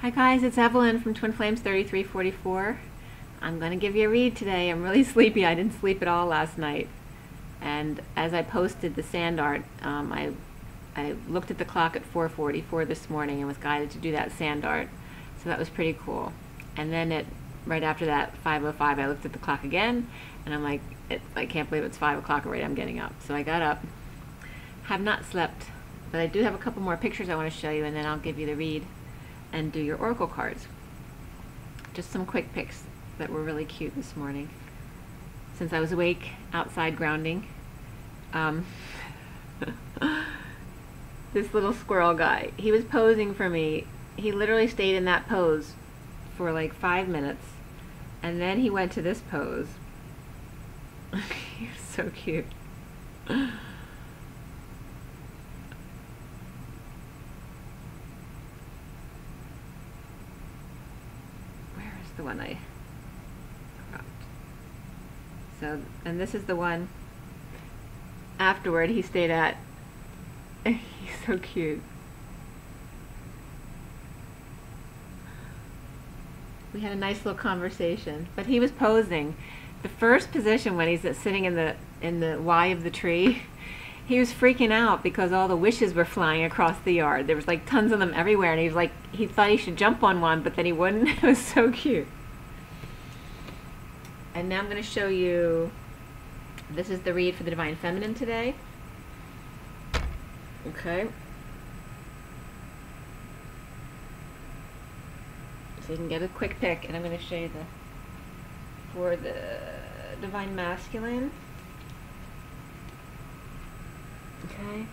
Hi guys, it's Evelyn from Twin Flames 3344. I'm going to give you a read today. I'm really sleepy. I didn't sleep at all last night. And as I posted the sand art, I looked at the clock at 4:44 this morning and was guided to do that sand art. So that was pretty cool. And then right after that, 5:05, I looked at the clock again and I'm like, I can't believe it's 5 o'clock already. I'm getting up. So I got up. Have not slept, but I do have a couple more pictures I want to show you, and then I'll give you the read and do your oracle cards. Just some quick pics that were really cute this morning since I was awake outside grounding. This little squirrel guy, he was posing for me. He literally stayed in that pose for like 5 minutes and then he went to this pose. He was so cute. The one I forgot. So, and this is the one afterward he stayed at. He's so cute. We had a nice little conversation, but he was posing. The first position when he's sitting in the Y of the tree, he was freaking out because all the wishes were flying across the yard. There was like tons of them everywhere, and he was like, he thought he should jump on one, but then he wouldn't. It was so cute. And now I'm going to show you, this is the read for the Divine Feminine today. Okay. So you can get a quick pick, and I'm going to show you for the Divine Masculine. Okay.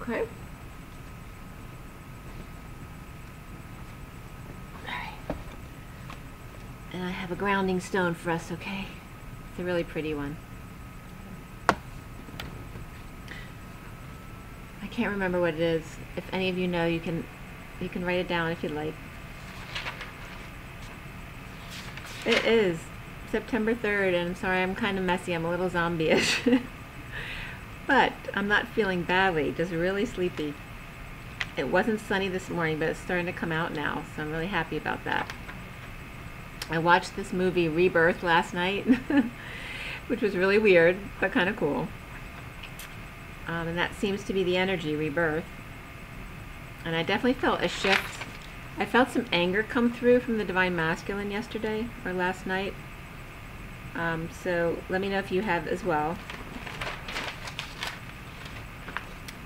Okay. Alright. And I have a grounding stone for us, okay? It's a really pretty one. I can't remember what it is. If any of you know, you can write it down if you'd like. It is September 3rd, and I'm sorry I'm kind of messy. I'm a little zombie-ish. But I'm not feeling badly, just really sleepy. It wasn't sunny this morning, but it's starting to come out now, so I'm really happy about that. I watched this movie Rebirth last night, which was really weird, but kind of cool. And that seems to be the energy, rebirth. And I definitely felt a shift. I felt some anger come through from the Divine Masculine yesterday, or last night. So let me know if you have as well.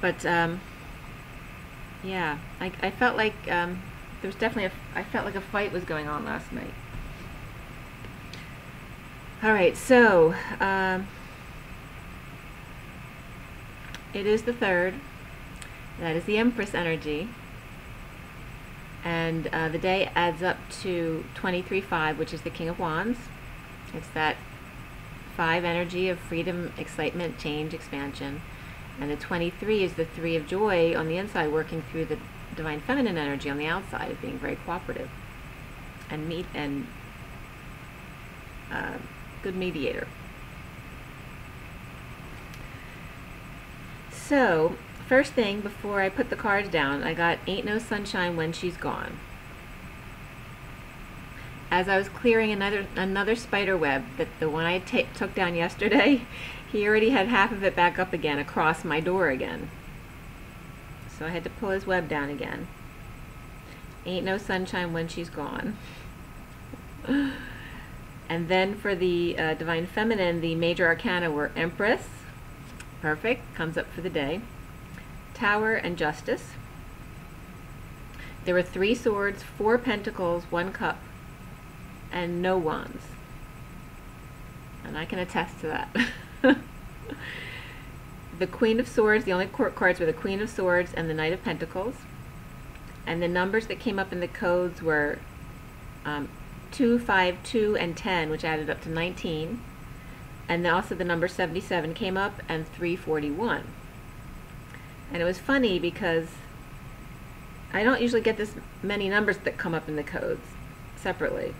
But yeah, I felt like there was definitely I felt like a fight was going on last night. All right, so it is the 3rd. That is the Empress energy, and the day adds up to 23-5, which is the King of Wands. It's that 5 energy of freedom, excitement, change, expansion. And the 23 is the 3 of joy on the inside, working through the Divine Feminine energy on the outside, of being very cooperative and good mediator. So, first thing, before I put the cards down, I got Ain't No Sunshine When She's Gone. As I was clearing another spider web, that the one I took down yesterday, he already had half of it back up again across my door again. So I had to pull his web down again. Ain't no sunshine when she's gone. And then for the Divine Feminine, the major arcana were Empress, perfect, comes up for the day, Tower, and Justice. There were 3 swords, 4 pentacles, 1 cup, and no wands. And I can attest to that. The Queen of Swords, the only court cards were the Queen of Swords and the Knight of Pentacles. And the numbers that came up in the codes were 2, 5, 2, and 10, which added up to 19. And also the number 77 came up, and 341. And it was funny because I don't usually get this many numbers that come up in the codes separately.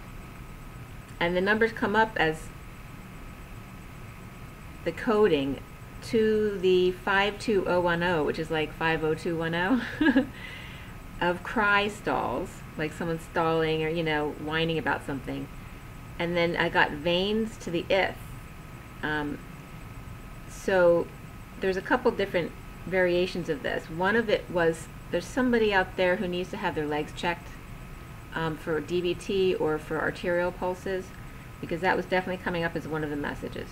And the numbers come up as the coding to the 52010, which is like 50210, of cry stalls, like someone stalling or, you know, whining about something. And then I got veins to the if. So there's a couple different variations of this. One of it was, there's somebody out there who needs to have their legs checked for DVT or for arterial pulses, because that was definitely coming up as one of the messages.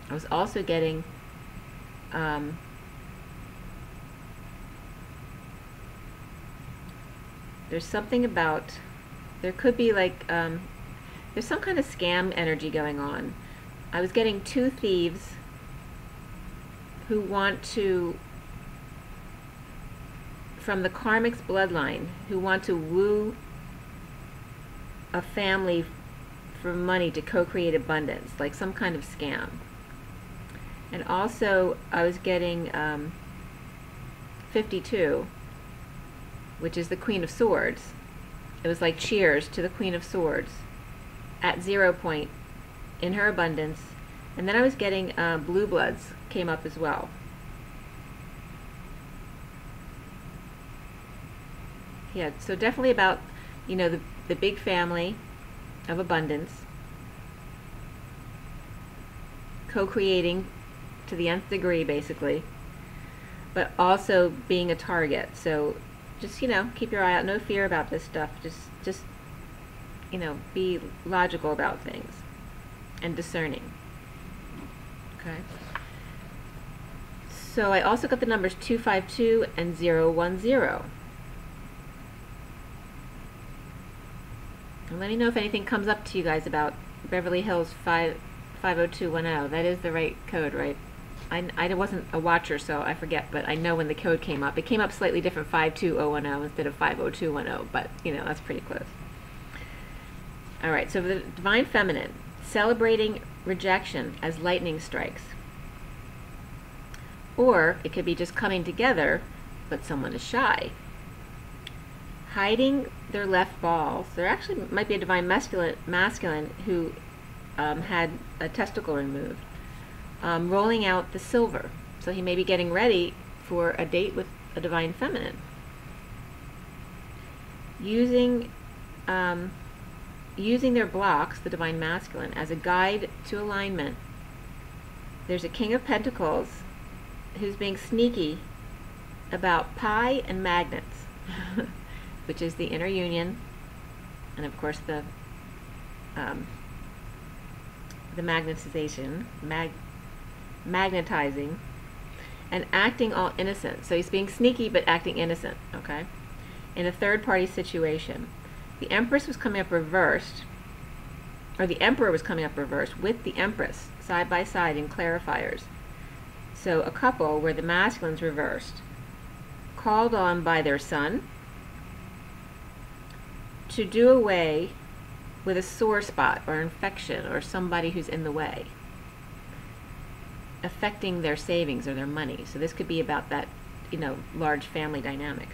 I was also getting there's something about, there could be like, there's some kind of scam energy going on. I was getting two thieves who want to, from the karmic's bloodline, who want to woo a family for money to co-create abundance, like some kind of scam. And also I was getting 52, which is the Queen of Swords. It was like cheers to the Queen of Swords at 0 point in her abundance. And then I was getting blue bloods came up as well. Yeah, so definitely about, you know, the big family of abundance, co-creating to the nth degree basically, but also being a target. So just, you know, keep your eye out. No fear about this stuff. Just you know, be logical about things and discerning. Okay. So I also got the numbers 252 and 010. And let me know if anything comes up to you guys about Beverly Hills 50210. That is the right code, right? I wasn't a watcher, so I forget, but I know when the code came up. It came up slightly different, 52010 instead of 50210, but, you know, that's pretty close. All right, so the Divine Feminine, celebrating rejection as lightning strikes. Or it could be just coming together, but someone is shy. Hiding their left balls. There actually might be a Divine Masculine who had a testicle removed. Rolling out the silver. So he may be getting ready for a date with a Divine Feminine. Using their blocks, the Divine Masculine, as a guide to alignment. There's a King of Pentacles who's being sneaky about pie and magnets, which is the inner union, and of course the magnetization, magnetizing, and acting all innocent. So he's being sneaky but acting innocent, okay? In a third-party situation. The Empress was coming up reversed, or the Emperor was coming up reversed with the Empress side by side in clarifiers. So a couple where the masculine's reversed, called on by their son to do away with a sore spot or infection or somebody who's in the way, affecting their savings or their money. So this could be about that, you know, large family dynamic.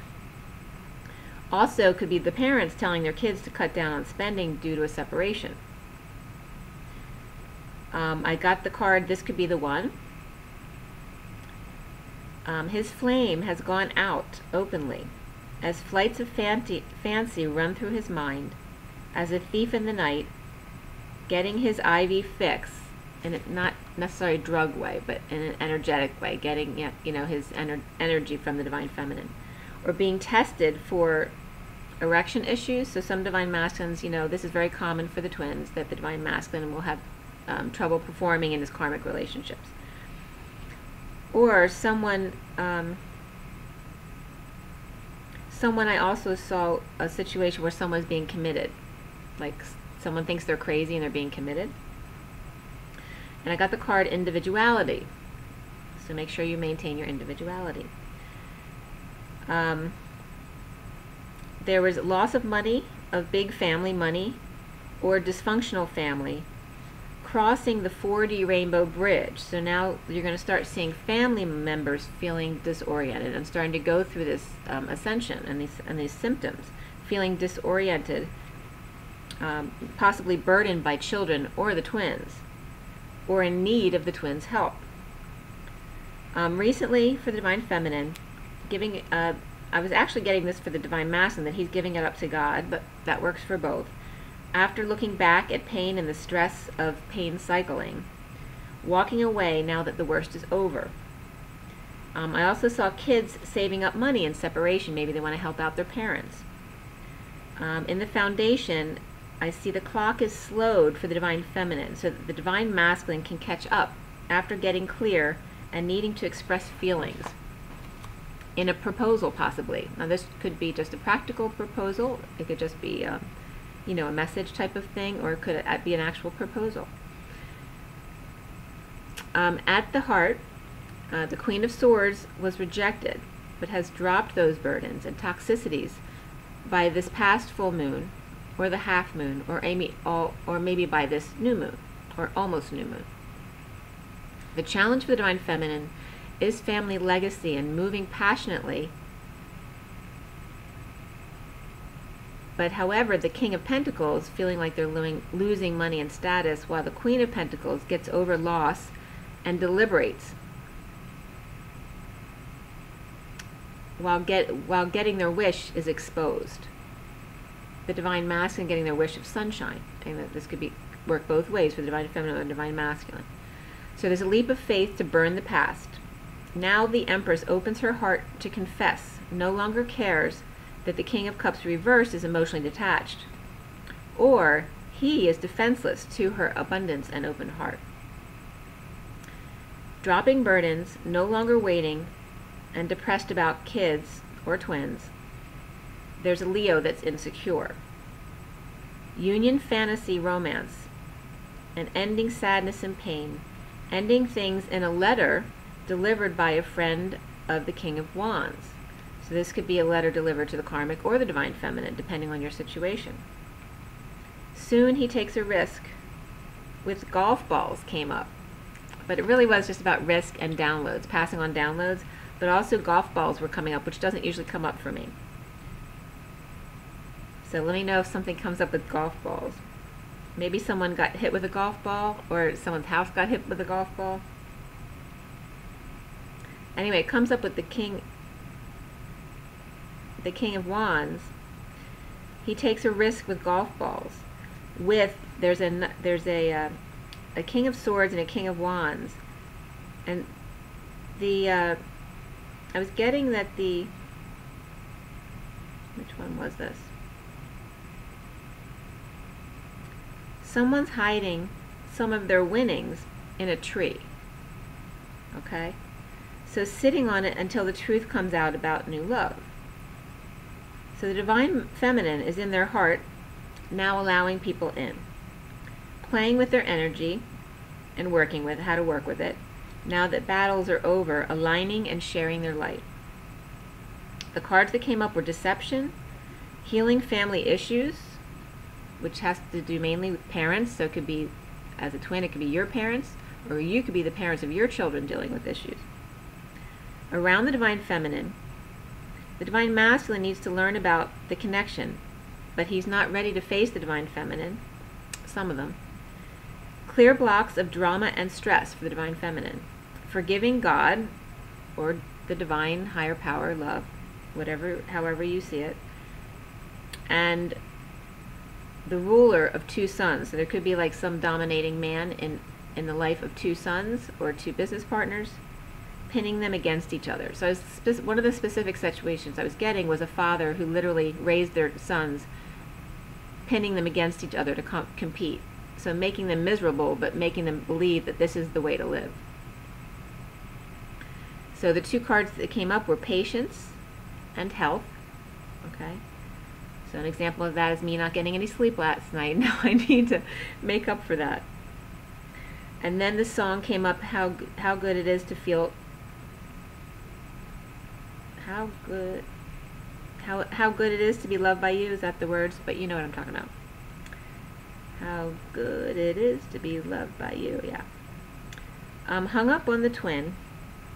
Also could be the parents telling their kids to cut down on spending due to a separation. I got the card, this could be the one. His flame has gone out openly as flights of fancy run through his mind, as a thief in the night, getting his IV fix, in a not necessarily drug way, but in an energetic way, getting, you know, his energy from the Divine Feminine, or being tested for erection issues. So some Divine Masculines, you know, this is very common for the twins, that the Divine Masculine will have trouble performing in his karmic relationships. Or someone I also saw a situation where someone's being committed, like someone thinks they're crazy and they're being committed. And I got the card individuality, so make sure you maintain your individuality. There was loss of money, of big family money, or dysfunctional family, crossing the 4D rainbow bridge. So now you're going to start seeing family members feeling disoriented and starting to go through this ascension and these symptoms, feeling disoriented, possibly burdened by children or the twins, or in need of the twins' help. Recently, for the Divine Feminine, I was actually getting this for the Divine Masculine, that he's giving it up to God, but that works for both. After looking back at pain and the stress of pain cycling, walking away now that the worst is over. I also saw kids saving up money in separation. Maybe they want to help out their parents. In the Foundation, I see the clock is slowed for the Divine Feminine, so that the Divine Masculine can catch up after getting clear and needing to express feelings in a proposal, possibly. Now, this could be just a practical proposal. It could just be, a message type of thing, or it could be an actual proposal. At the heart, the Queen of Swords was rejected, but has dropped those burdens and toxicities by this past full moon, or the half moon, or maybe by this new moon, or almost new moon. The challenge for the Divine Feminine is family legacy and moving passionately. But however, the King of Pentacles feeling like they're losing money and status, while the Queen of Pentacles gets over loss and deliberates, while getting their wish is exposed. The Divine Masculine getting their wish of sunshine. And this could work both ways for the Divine Feminine or the Divine Masculine. So there's a leap of faith to burn the past. Now the Empress opens her heart to confess, no longer cares that the King of Cups reversed is emotionally detached, or he is defenseless to her abundance and open heart. Dropping burdens, no longer waiting and depressed about kids or twins. There's a Leo that's insecure. Union, fantasy, romance, and ending sadness and pain. Ending things in a letter delivered by a friend of the King of Wands. So this could be a letter delivered to the Karmic or the Divine Feminine, depending on your situation. Soon he takes a risk. With golf balls came up. But it really was just about risk and downloads, passing on downloads. But also golf balls were coming up, which doesn't usually come up for me. So let me know if something comes up with golf balls. Maybe someone got hit with a golf ball, or someone's house got hit with a golf ball. Anyway, it comes up with the King of Wands. He takes a risk with golf balls. There's a King of Swords and a King of Wands, and I was getting that which one was this? Someone's hiding some of their winnings in a tree. Okay? So sitting on it until the truth comes out about new love. So the Divine Feminine is in their heart, now allowing people in. Playing with their energy and working with how to work with it. Now that battles are over, aligning and sharing their light. The cards that came up were deception, healing family issues, which has to do mainly with parents. So it could be, as a twin, it could be your parents, or you could be the parents of your children dealing with issues. Around the Divine Feminine, the Divine Masculine needs to learn about the connection, but he's not ready to face the Divine Feminine, some of them. Clear blocks of drama and stress for the Divine Feminine. Forgiving God, or the divine higher power, love, however you see it. And the ruler of two sons. So there could be like some dominating man in the life of two sons or two business partners, pinning them against each other. So one of the specific situations I was getting was a father who literally raised their sons, pinning them against each other to compete. So making them miserable, but making them believe that this is the way to live. So the two cards that came up were patience and health. Okay. So an example of that is me not getting any sleep last night. Now I need to make up for that. And then the song came up, how good it is to feel, how good it is to be loved by you. Is that the words? But you know what I'm talking about. How good it is to be loved by you. Yeah. Hung up on the twin.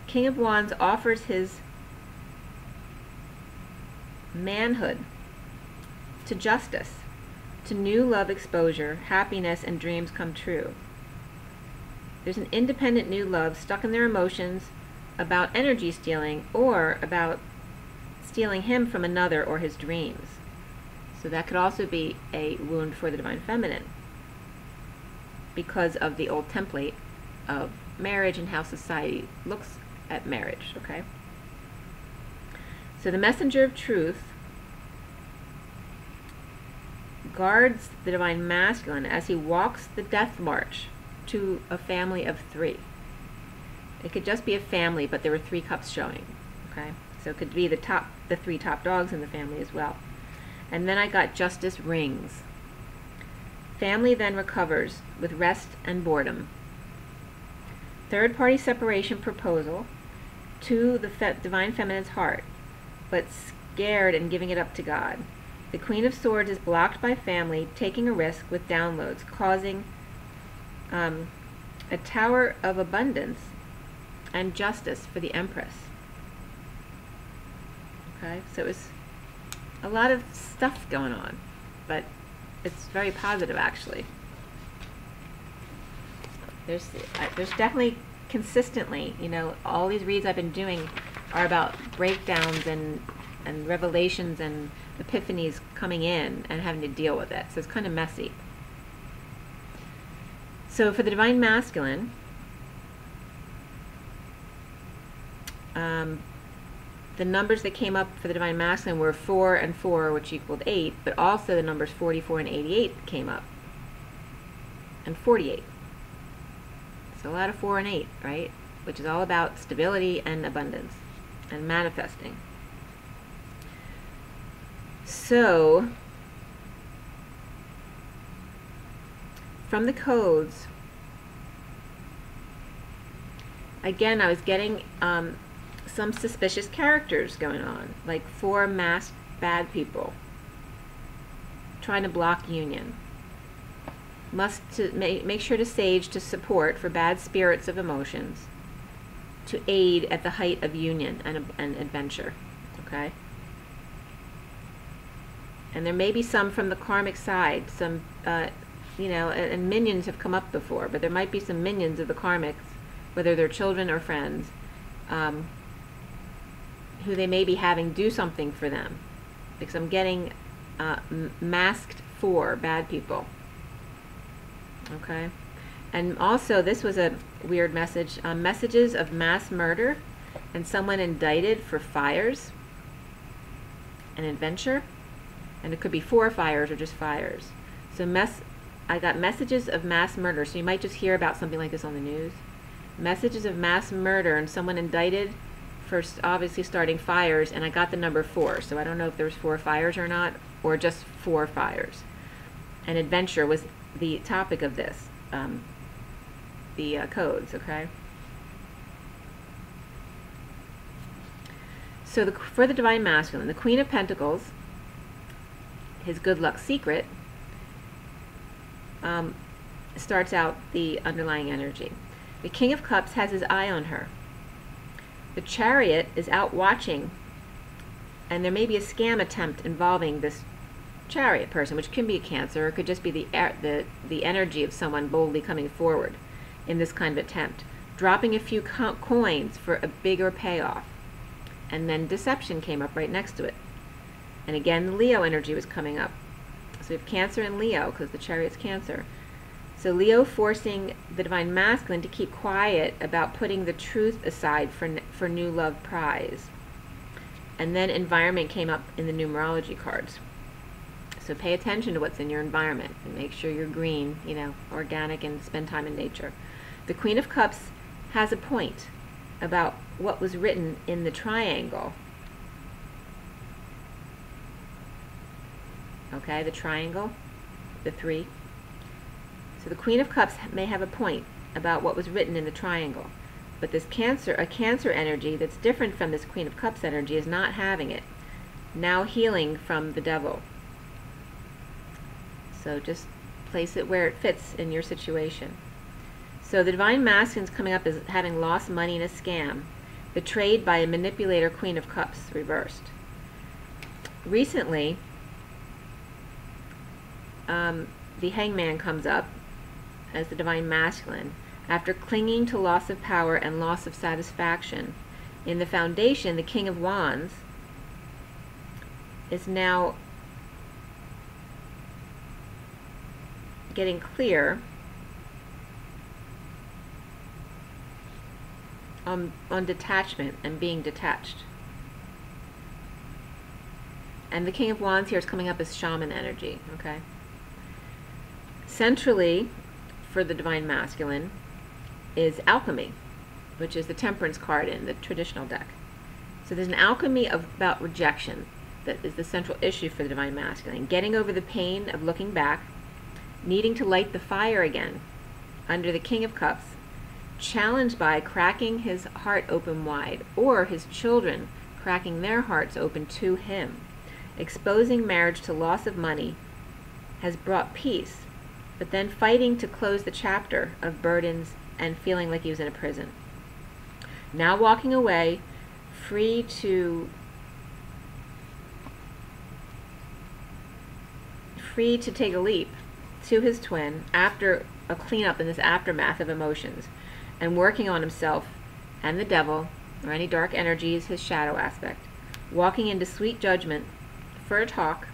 King of Wands offers his manhood to justice, to new love exposure, happiness, and dreams come true. There's an independent new love stuck in their emotions about energy stealing or about stealing him from another or his dreams. So that could also be a wound for the Divine Feminine because of the old template of marriage and how society looks at marriage, okay? So the messenger of truth guards the Divine Masculine as he walks the death march to a family of 3. It could just be a family, but there were 3 cups showing, okay? So it could be the 3 top dogs in the family as well. And then I got Justice rings. Family then recovers with rest and boredom. Third-party separation proposal to the Divine Feminine's heart, but scared and giving it up to God. The Queen of Swords is blocked by family, taking a risk with downloads, causing a Tower of Abundance and Justice for the Empress. Okay, so it's a lot of stuff going on, but it's very positive actually. There's definitely consistently, you know, all these reads I've been doing are about breakdowns and revelations and epiphanies coming in and having to deal with it. So it's kind of messy. So for the Divine Masculine, the numbers that came up for the Divine Masculine were 4 and 4, which equaled 8, but also the numbers 44 and 88 came up, and 48. So a lot of 4 and 8, right? Which is all about stability and abundance and manifesting. So, from the codes, again, I was getting some suspicious characters going on, like 4 masked bad people trying to block union. Must make sure to sage to support for bad spirits of emotions, to aid at the height of union and adventure. Okay? And there may be some from the karmic side, some, you know, and minions have come up before, but there might be some minions of the karmics, whether they're children or friends, who they may be having do something for them. Because I'm getting masked 4 bad people. Okay? And also, this was a weird message, messages of mass murder and someone indicted for fires and adventure. And it could be 4 fires or just fires. So I got messages of mass murder. So you might just hear about something like this on the news. Messages of mass murder and someone indicted for obviously starting fires, and I got the number 4. So I don't know if there's 4 fires or not, or just 4 fires. And adventure was the topic of this, the codes, okay? So for the Divine Masculine, the Queen of Pentacles, his good luck secret, starts out the underlying energy. The King of Cups has his eye on her. The Chariot is out watching, and there may be a scam attempt involving this Chariot person, which can be a Cancer, or it could just be the energy of someone boldly coming forward in this kind of attempt, dropping a few coins for a bigger payoff. And then deception came up right next to it. And again, the Leo energy was coming up. So we have Cancer and Leo, because the Chariot's Cancer. So Leo forcing the Divine Masculine to keep quiet about putting the truth aside for new love prize. And then environment came up in the numerology cards. So pay attention to what's in your environment and make sure you're green, you know, organic, and spend time in nature. The Queen of Cups has a point about what was written in the triangle. Okay, the triangle, the 3. So the Queen of Cups may have a point about what was written in the triangle. But this a Cancer energy that's different from this Queen of Cups energy is not having it. Now healing from the devil. So just place it where it fits in your situation. So the Divine Masculine's coming up as having lost money in a scam, betrayed by a manipulator, Queen of Cups, reversed. Recently, the Hangman comes up as the Divine Masculine after clinging to loss of power and loss of satisfaction, In the foundation, the King of Wands is now getting clear on detachment and being detached. And the King of Wands here is coming up as shaman energy, okay? Centrally, for the Divine Masculine, is alchemy, which is the Temperance card in the traditional deck. So there's an alchemy about rejection that is the central issue for the Divine Masculine. Getting over the pain of looking back, needing to light the fire again under the King of Cups, challenged by cracking his heart open wide, or his children cracking their hearts open to him. Exposing marriage to loss of money has brought peace, but then fighting to close the chapter of burdens and feeling like he was in a prison. Now walking away, free to take a leap to his twin after a cleanup in this aftermath of emotions, and working on himself and the devil, or any dark energies, his shadow aspect. Walking into sweet judgment for a talk,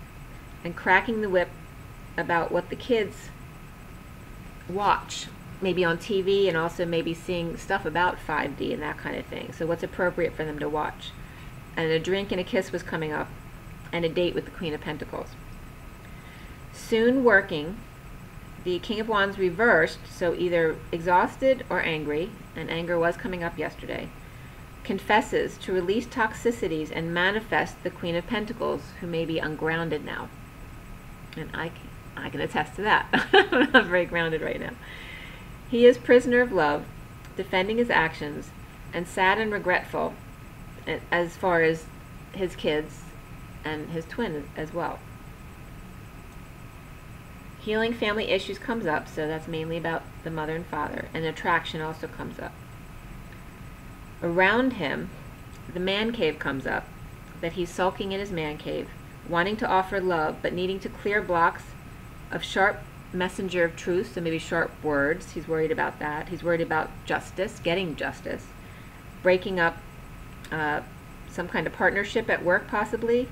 and cracking the whip about what the kids watch, maybe on TV, and also maybe seeing stuff about 5D and that kind of thing. So what's appropriate for them to watch. And a drink and a kiss was coming up, and a date with the Queen of Pentacles. Soon working, the King of Wands reversed, so either exhausted or angry, and anger was coming up yesterday, confesses to release toxicities and manifest the Queen of Pentacles, who may be ungrounded now. And I can attest to that. I'm not very grounded right now. He is prisoner of love, defending his actions, and sad and regretful as far as his kids and his twin as well. Healing family issues comes up, so that's mainly about the mother and father, and attraction also comes up. Around him, the man cave comes up, that he's sulking in his man cave, wanting to offer love, but needing to clear blocks of sharp messenger of truth, so maybe sharp words. He's worried about that. He's worried about justice, getting justice, breaking up some kind of partnership at work possibly.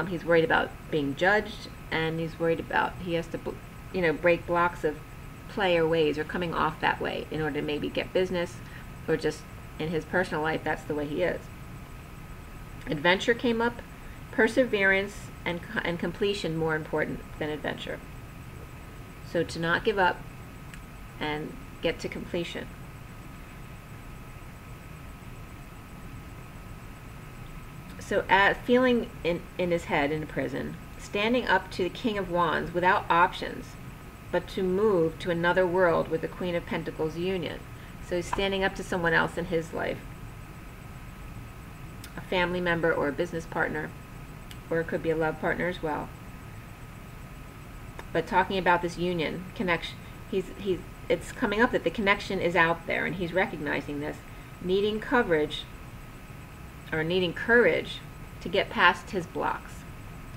He's worried about being judged, and he's worried about he has to break blocks of play or ways, or coming off that way in order to maybe get business, or just in his personal life that's the way he is. Adventure came up, perseverance and completion more important than adventure. So to not give up and get to completion. So feeling in his head in prison, standing up to the King of Wands without options, but to move to another world with the Queen of Pentacles union. So he's standing up to someone else in his life, a family member or a business partner, or it could be a love partner as well. But talking about this union, connection, it's coming up that the connection is out there, and he's recognizing this, needing coverage, or needing courage to get past his blocks.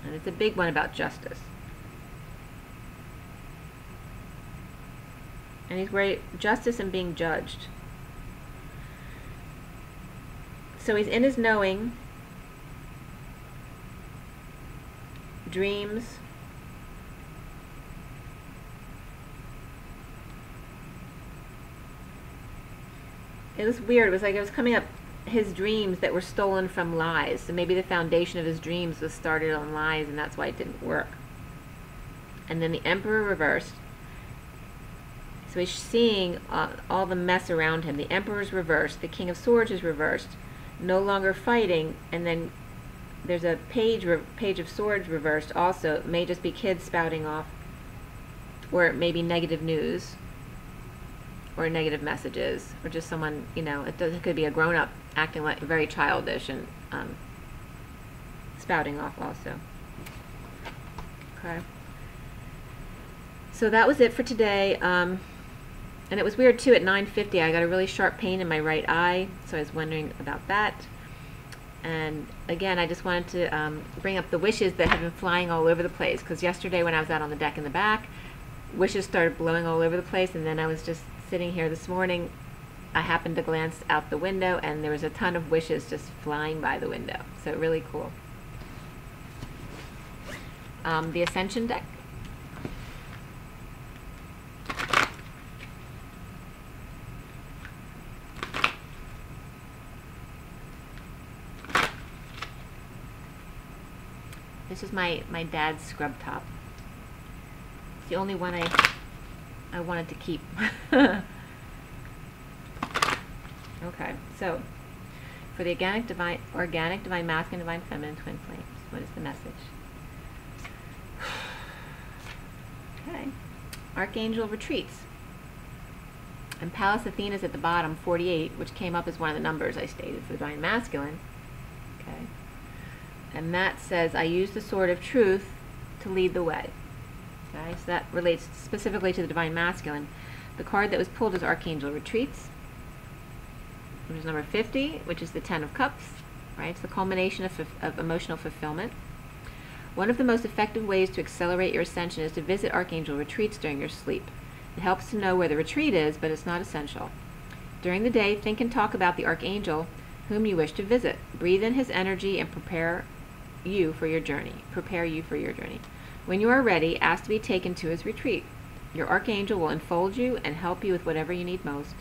And it's a big one about justice. And he's worried justice and being judged. So he's in his knowing, dreams, it was weird. It was like it was coming up, his dreams that were stolen from lies. So maybe the foundation of his dreams was started on lies, and that's why it didn't work. And then the Emperor reversed. So he's seeing all the mess around him. The Emperor's reversed. The King of Swords is reversed. No longer fighting. And then there's a Page of Swords reversed also. It may just be kids spouting off, or it may be negative news, or negative messages, or just someone, it could be a grown-up acting like very childish and spouting off also. Okay. So that was it for today. And it was weird too, at 9:50 I got a really sharp pain in my right eye, so I was wondering about that. And again, I just wanted to bring up the wishes that have been flying all over the place, because yesterday when I was out on the deck in the back, wishes started blowing all over the place, and then I was just sitting here this morning I happened to glance out the window and there was a ton of wishes just flying by the window. So really cool. The Ascension deck. This is my dad's scrub top. It's the only one I wanted to keep. Okay, so for the organic divine masculine, divine feminine, twin flames, what is the message? Okay, Archangel retreats. And Pallas Athena is at the bottom, 48, which came up as one of the numbers I stated for the divine masculine. Okay, and that says, I use the sword of truth to lead the way. Okay, so that relates specifically to the divine masculine. The card that was pulled is Archangel retreats, which is number 50, which is the 10 of Cups, right? It's the culmination of emotional fulfillment. One of the most effective ways to accelerate your ascension is to visit Archangel retreats during your sleep. It helps to know where the retreat is, but it's not essential. During the day, think and talk about the Archangel whom you wish to visit. Breathe in his energy and prepare you for your journey. When you are ready, ask to be taken to his retreat. Your Archangel will enfold you and help you with whatever you need most.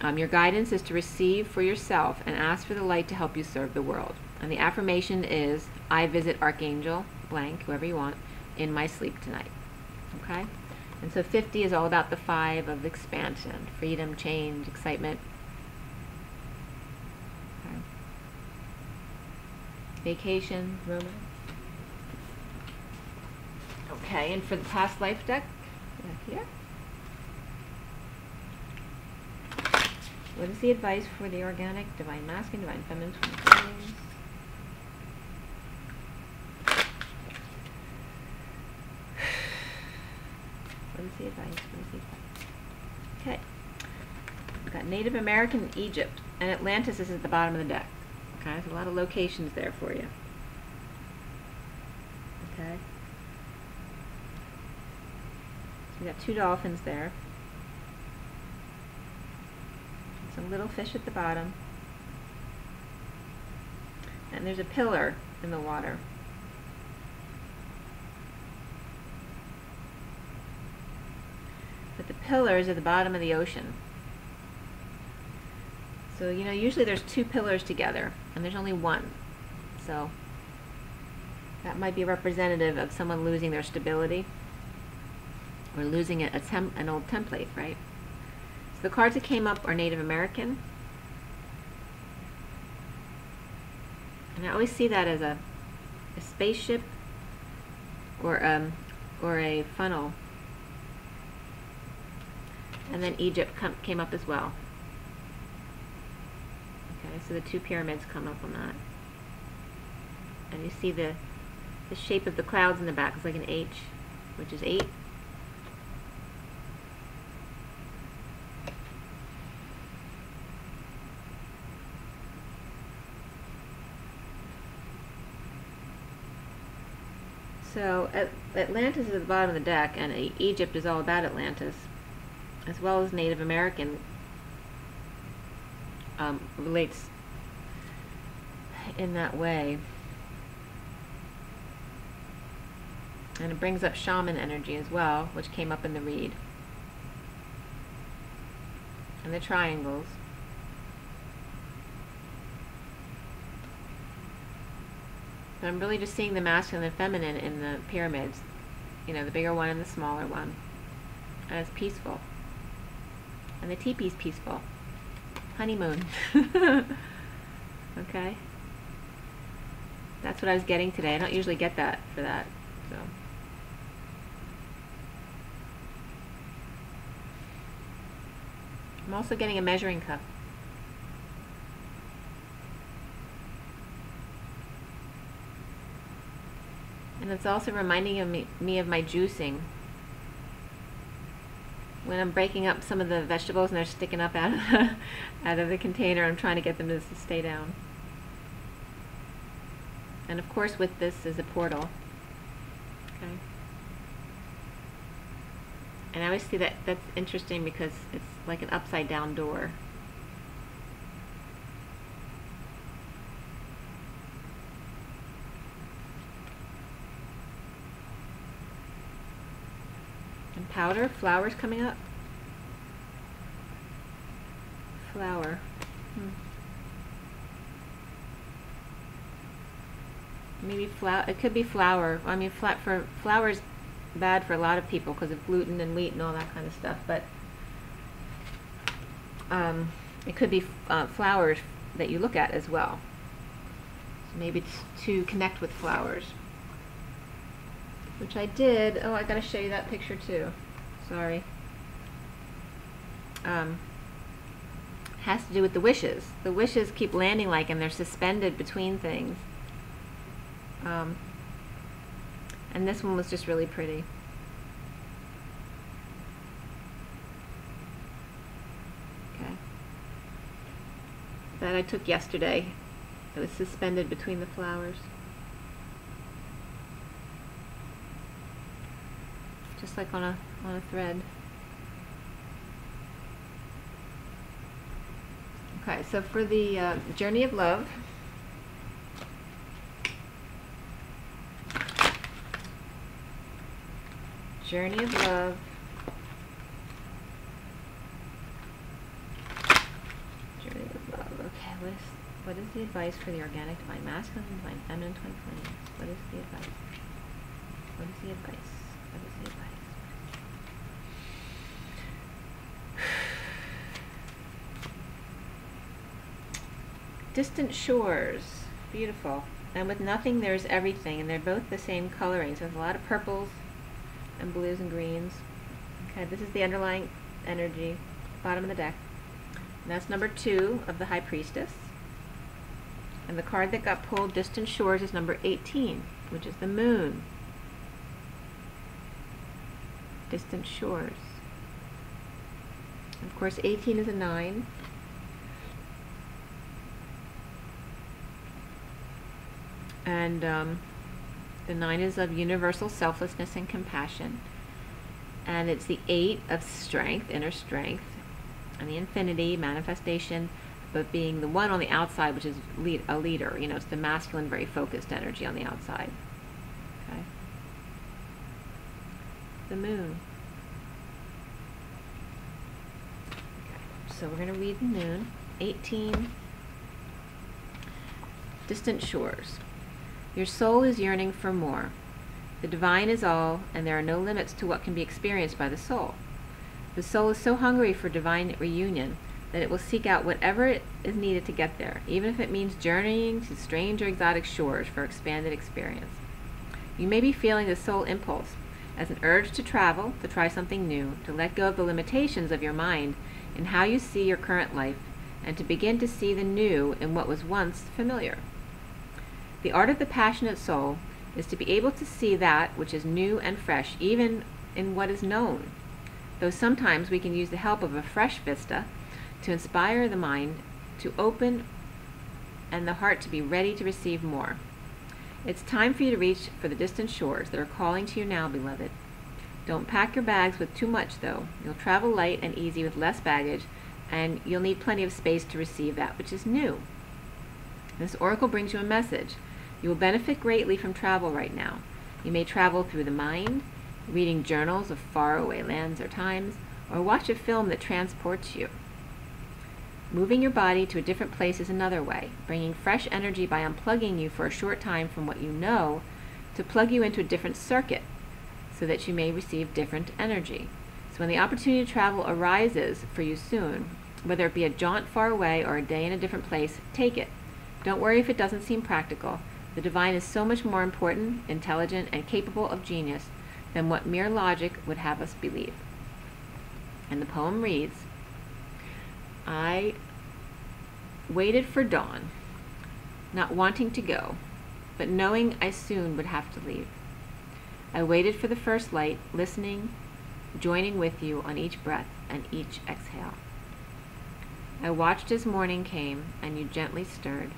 Your guidance is to receive for yourself and ask for the light to help you serve the world. And the affirmation is, I visit Archangel blank, whoever you want, in my sleep tonight. Okay? And so 50 is all about the 5 of expansion, freedom, change, excitement. Okay. Vacation, romance. Okay, and for the past life deck, here. What is the advice for the organic, divine masculine, divine feminine, twin flames? What is the advice? Okay. We've got Native American, Egypt, and Atlantis is at the bottom of the deck. Okay, there's a lot of locations there for you. Okay. So we got 2 dolphins there. Some little fish at the bottom. And there's a pillar in the water. But the pillar is at the bottom of the ocean. So, you know, usually there's 2 pillars together, and there's only 1. So, that might be representative of someone losing their stability, or losing an old template, right? The cards that came up are Native American, and I always see that as a spaceship or a funnel. And then Egypt came up as well. Okay, so the 2 pyramids come up on that, and you see the shape of the clouds in the back. It's like an H, which is 8. So Atlantis is at the bottom of the deck, and Egypt is all about Atlantis, as well as Native American relates in that way. And it brings up shaman energy as well, which came up in the read. And the triangles. So I'm really just seeing the masculine and feminine in the pyramids. You know, the bigger one and the smaller one. And it's peaceful. And the teepee's peaceful. Honeymoon. Okay? That's what I was getting today. I don't usually get that for that. So. I'm also getting a measuring cup. And it's also reminding me of my juicing. When I'm breaking up some of the vegetables and they're sticking up out of the container, I'm trying to get them to stay down. And of course with this is a portal. Okay. And I always see that that's interesting because it's like an upside down door. And powder, flowers coming up. Flower. Maybe flour. It could be flour. I mean, flour's bad for a lot of people because of gluten and wheat and all that kind of stuff. But it could be flowers that you look at as well. So maybe it's to connect with flowers, which I did. Oh, I got to show you that picture too. Sorry. Has to do with the wishes. The wishes keep landing like, and they're suspended between things. And this one was just really pretty. Okay. That I took yesterday. It was suspended between the flowers. Just like on a thread. Okay, so for the journey of love, journey of love, journey of love. Okay, what is the advice for the organic, divine, masculine, divine, feminine, twin flames? What is the advice? What is the advice? What is the advice? Distant shores, beautiful. And with nothing there's everything, and they're both the same coloring. So there's a lot of purples and blues and greens. Okay, this is the underlying energy, bottom of the deck. And that's number 2 of the High Priestess. And the card that got pulled, Distant Shores, is number 18, which is the Moon. Distant Shores. Of course, 18 is a 9. And the 9 is of universal selflessness and compassion. And it's the 8 of strength, inner strength, and the infinity, manifestation, but being the 1 on the outside, which is a leader. You know, it's the masculine, very focused energy on the outside. Okay. The Moon. Okay. So we're going to read the Moon. 18. Distant Shores. Your soul is yearning for more. The divine is all, and there are no limits to what can be experienced by the soul. The soul is so hungry for divine reunion that it will seek out whatever is needed to get there, even if it means journeying to strange or exotic shores for expanded experience. You may be feeling the soul impulse as an urge to travel, to try something new, to let go of the limitations of your mind in how you see your current life, and to begin to see the new in what was once familiar. The art of the passionate soul is to be able to see that which is new and fresh, even in what is known, though sometimes we can use the help of a fresh vista to inspire the mind to open and the heart to be ready to receive more. It's time for you to reach for the distant shores that are calling to you now, beloved. Don't pack your bags with too much, though. You'll travel light and easy with less baggage, and you'll need plenty of space to receive that which is new. This oracle brings you a message. You will benefit greatly from travel right now. You may travel through the mind, reading journals of faraway lands or times, or watch a film that transports you. Moving your body to a different place is another way, bringing fresh energy by unplugging you for a short time from what you know to plug you into a different circuit so that you may receive different energy. So when the opportunity to travel arises for you soon, whether it be a jaunt far away or a day in a different place, take it. Don't worry if it doesn't seem practical. The divine is so much more important, intelligent, and capable of genius than what mere logic would have us believe. And the poem reads, I waited for dawn, not wanting to go, but knowing I soon would have to leave. I waited for the first light, listening, joining with you on each breath and each exhale. I watched as morning came and you gently stirred,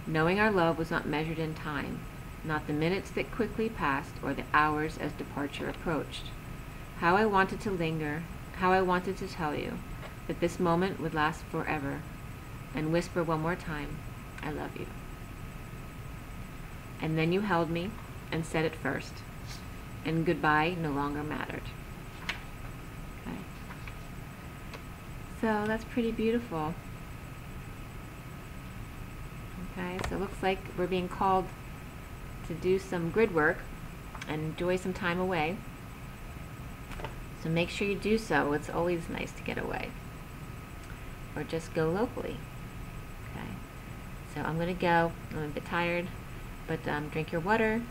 knowing our love was not measured in time, not the minutes that quickly passed or the hours as departure approached. How I wanted to linger, how I wanted to tell you that this moment would last forever, and whisper one more time, I love you. And then you held me and said it first, and goodbye no longer mattered. Okay. So that's pretty beautiful. Okay, so it looks like we're being called to do some grid work and enjoy some time away. So make sure you do so. It's always nice to get away. Or just go locally. Okay. So I'm going to go. I'm a bit tired, but drink your water.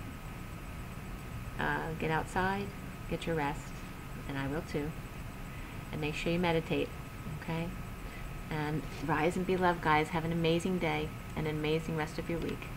Get outside. Get your rest. And I will too. And make sure you meditate. Okay. And rise and be loved, guys. Have an amazing day and an amazing rest of your week.